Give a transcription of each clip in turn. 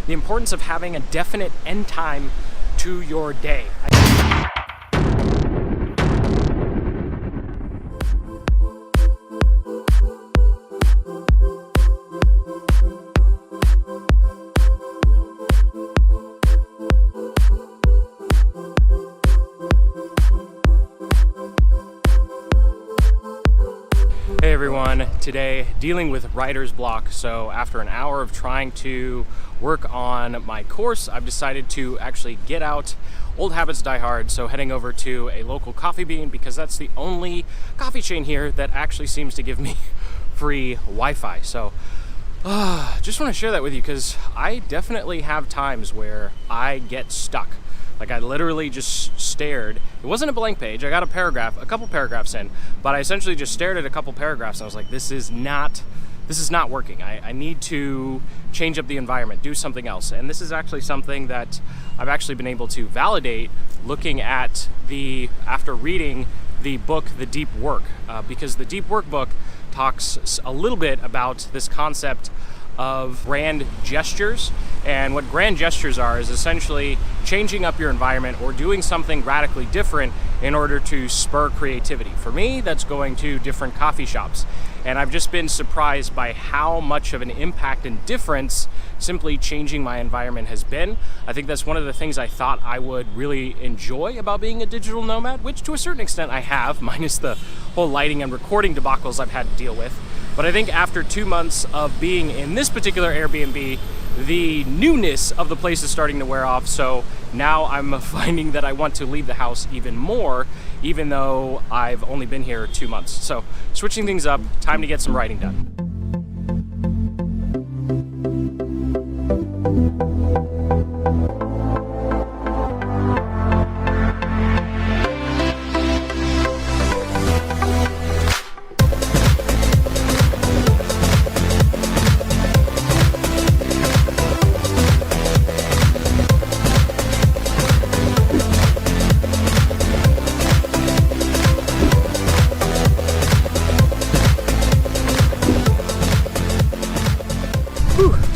the importance of having a definite end time to your day. Hey everyone, today dealing with writer's block. So after an hour of trying to work on my course, I've decided to actually get out. Old habits die hard, so heading over to a local Coffee Bean because that's the only coffee chain here that actually seems to give me free Wi-Fi. So just want to share that with you because I definitely have times where I get stuck. Like I literally just stared. It wasn't a blank page. I got a couple paragraphs in, but I essentially just stared at a couple paragraphs and I was like, this is not working. I need to change up the environment, do something else. And this is actually something that I've actually been able to validate looking at after reading the book, The Deep Work, because the Deep Work book talks a little bit about this concept of grand gestures. And what grand gestures are is essentially changing up your environment or doing something radically different in order to spur creativity. For me, that's going to different coffee shops. And I've just been surprised by how much of an impact and difference simply changing my environment has been. I think that's one of the things I thought I would really enjoy about being a digital nomad, which to a certain extent I have, minus the whole lighting and recording debacles I've had to deal with. But I think after 2 months of being in this particular Airbnb, the newness of the place is starting to wear off. So now I'm finding that I want to leave the house even more, even though I've only been here 2 months. So switching things up, time to get some writing done.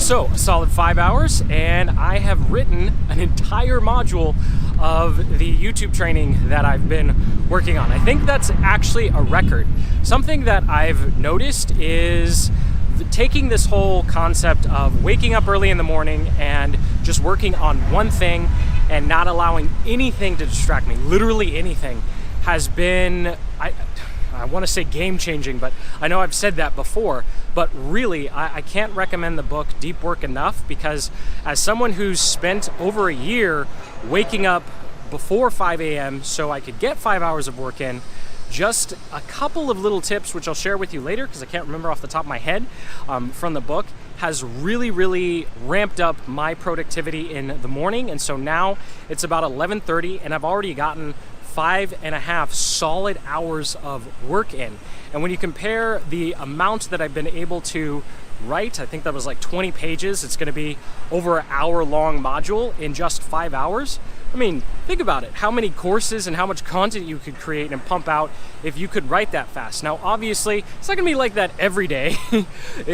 So, a solid 5 hours, and I have written an entire module of the YouTube training that I've been working on. I think that's actually a record. Something that I've noticed is taking this whole concept of waking up early in the morning and just working on one thing and not allowing anything to distract me, literally anything, has been, I want to say game-changing, but I know I've said that before, but really, I can't recommend the book Deep Work enough because as someone who's spent over a year waking up before 5 a.m. so I could get 5 hours of work in, just a couple of little tips, which I'll share with you later because I can't remember off the top of my head, from the book, has really ramped up my productivity in the morning. And so now it's about 11:30 and I've already gotten 5.5 solid hours of work in. And when you compare the amount that I've been able to write, I think that was like 20 pages. It's going to be over an hour-long module in just 5 hours. I mean, think about it. How many courses and how much content you could create and pump out if you could write that fast. Now, obviously, it's not going to be like that every day.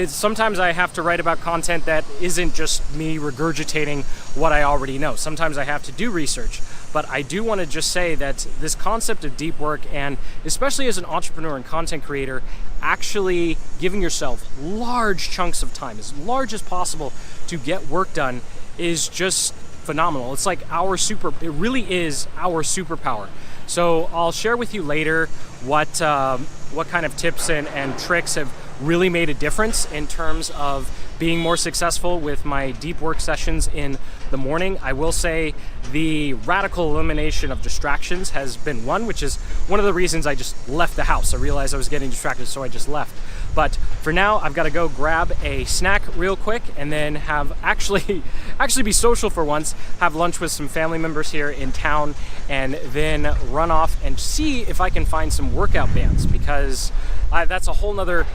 Sometimes I have to write about content that isn't just me regurgitating what I already know. Sometimes I have to do research. But I do want to just say that this concept of deep work, and especially as an entrepreneur and content creator, actually giving yourself large chunks of time, as large as possible, to get work done is just phenomenal. It's like it really is our superpower. So I'll share with you later what kind of tips and tricks have really made a difference in terms of being more successful with my deep work sessions in the morning. I will say the radical elimination of distractions has been one, which is one of the reasons I just left the house. I realized I was getting distracted, so I just left. But for now, I've got to go grab a snack real quick and then have actually be social for once, have lunch with some family members here in town, and then run off and see if I can find some workout bands because that's a whole nother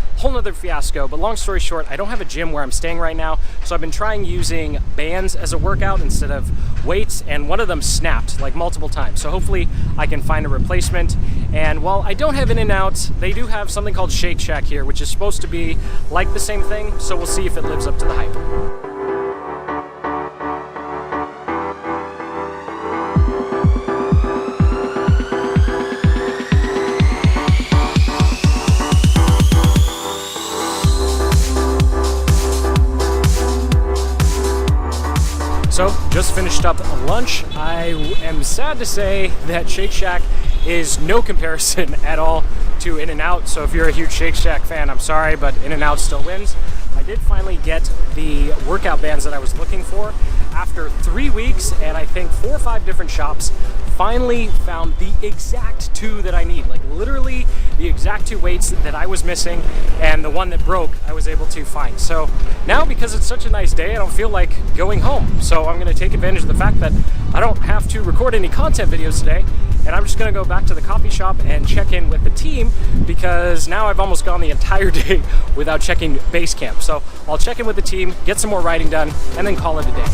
fiasco. But long story short, I don't have a gym where I'm staying right now, so I've been trying using bands as a workout instead of weights, and one of them snapped like multiple times. So hopefully I can find a replacement. And while I don't have In-N-Out, they do have something called Shake Shack here, which is supposed to be like the same thing, so we'll see if it lives up to the hype. So, just finished up lunch. I am sad to say that Shake Shack is no comparison at all to In-N-Out. So if you're a huge Shake Shack fan, I'm sorry, but In-N-Out still wins. I did finally get the workout bands that I was looking for after 3 weeks, and I think 4 or 5 different shops. Finally found the exact 2 that I need, like literally the exact 2 weights that I was missing, and the one that broke I was able to find. So now, because it's such a nice day, I don't feel like going home. So I'm gonna take advantage of the fact that I don't have to record any content videos today, and I'm just gonna go back to the coffee shop and check in with the team, because now I've almost gone the entire day without checking Basecamp. So I'll check in with the team, get some more writing done, and then call it a day.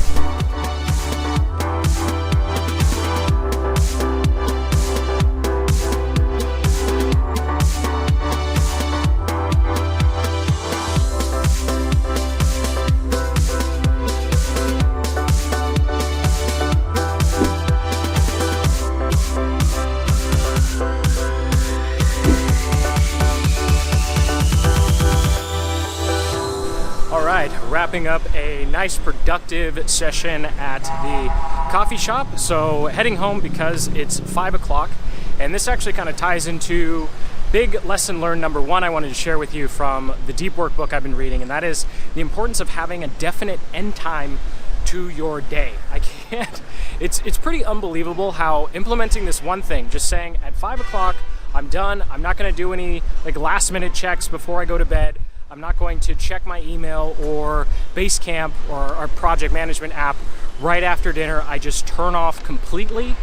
Wrapping up a nice productive session at the coffee shop. So heading home because it's 5 o'clock, and this actually kind of ties into big lesson learned number 1 I wanted to share with you from the Deep Work book I've been reading, and that is the importance of having a definite end time to your day. It's pretty unbelievable how implementing this one thing, just saying at 5 o'clock I'm done, I'm not going to do any like last minute checks before I go to bed, I'm not going to check my email or Basecamp or our project management app right after dinner. I just turn off completely.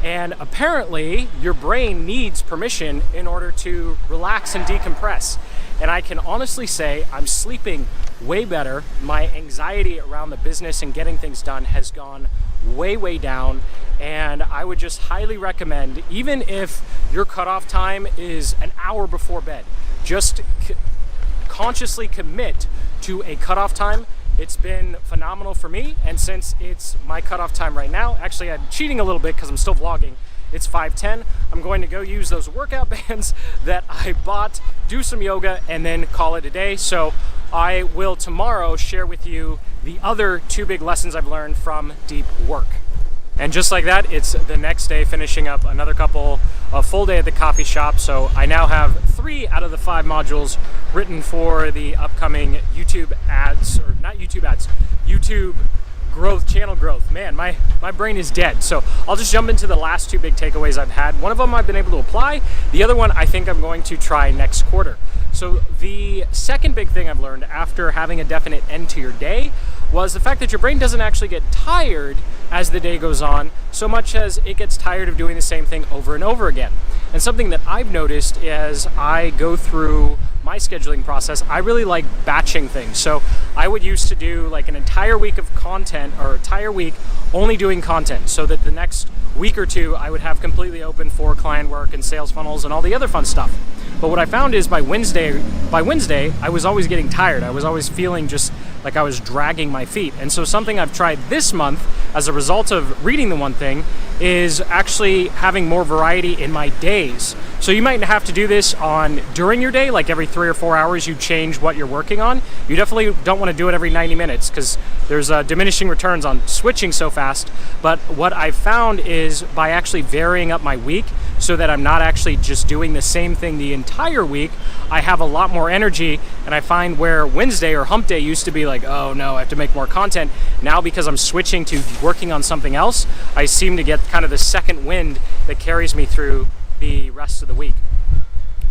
And apparently your brain needs permission in order to relax and decompress. And I can honestly say I'm sleeping way better. My anxiety around the business and getting things done has gone way down. And I would just highly recommend, even if your cutoff time is an hour before bed, just consciously commit to a cutoff time. It's been phenomenal for me, and since it's my cutoff time right now, actually I'm cheating a little bit because I'm still vlogging, it's 5:10. I'm going to go use those workout bands that I bought, do some yoga, and then call it a day. So I will tomorrow share with you the other 2 big lessons I've learned from Deep Work. And just like that, it's the next day, finishing up another full day at the coffee shop. So I now have 3 out of the 5 modules written for the upcoming YouTube ads, or not YouTube ads, YouTube growth, channel growth. Man, my brain is dead. So I'll just jump into the last 2 big takeaways I've had. One of them I've been able to apply. The other one I think I'm going to try next quarter. So the second big thing I've learned after having a definite end to your day was the fact that your brain doesn't actually get tired as the day goes on, so much as it gets tired of doing the same thing over and over again. And something that I've noticed as I go through my scheduling process, I really like batching things. So I would used to do like an entire week of content, or entire week only doing content, so that the next week or 2 I would have completely open for client work and sales funnels and all the other fun stuff. But what I found is by Wednesday, I was always getting tired. I was always feeling just like I was dragging my feet. And so something I've tried this month as a result of reading the one thing is actually having more variety in my days. So you might have to do this during your day, like every 3 or 4 hours you change what you're working on. You definitely don't want to do it every 90 minutes because there's diminishing returns on switching so fast. But what I've found is by actually varying up my week so that I'm not actually just doing the same thing the entire week, I have a lot more energy. And I find where Wednesday or hump day used to be like, oh no, I have to make more content. Now because I'm switching to working on something else, I seem to get kind of the second wind that carries me through the rest of the week.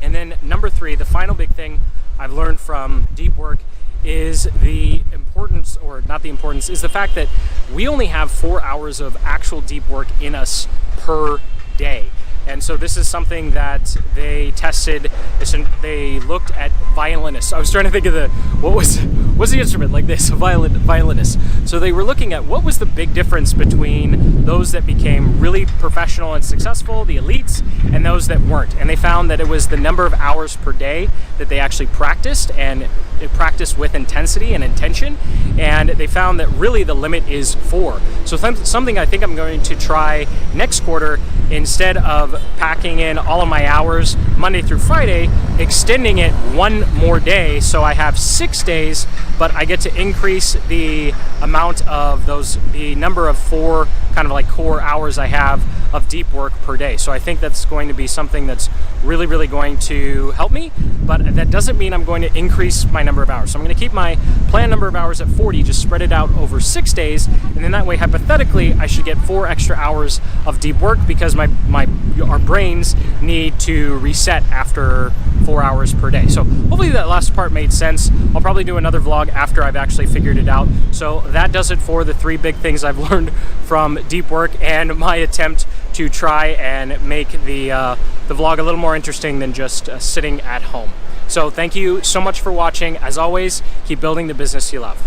And then number 3, the final big thing I've learned from Deep Work is the importance, or not the importance, is the fact that we only have 4 hours of actual deep work in us per day. And so this is something that they tested. They looked at violinists. I was trying to think of what's the instrument like this, a violinist. So they were looking at what was the big difference between those that became really professional and successful, the elites, and those that weren't. And they found that it was the number of hours per day that they actually practiced, and it practiced with intensity and intention. And they found that really the limit is 4. So something I think I'm going to try next quarter, instead of packing in all of my hours, Monday through Friday, extending it one more day, so I have 6 days, but I get to increase the amount of the number of 4 kind of like core hours I have of deep work per day. So I think that's going to be something that's really, really going to help me, but that doesn't mean I'm going to increase my number of hours. So I'm going to keep my planned number of hours at 40, just spread it out over 6 days, and then that way, hypothetically, I should get 4 extra hours of deep work because our brains need to reset after 4 hours per day. So hopefully that last part made sense. I'll probably do another vlog after I've actually figured it out. So that does it for the 3 big things I've learned from deep work and my attempt to try and make the vlog a little more interesting than just sitting at home. So thank you so much for watching. As always, keep building the business you love.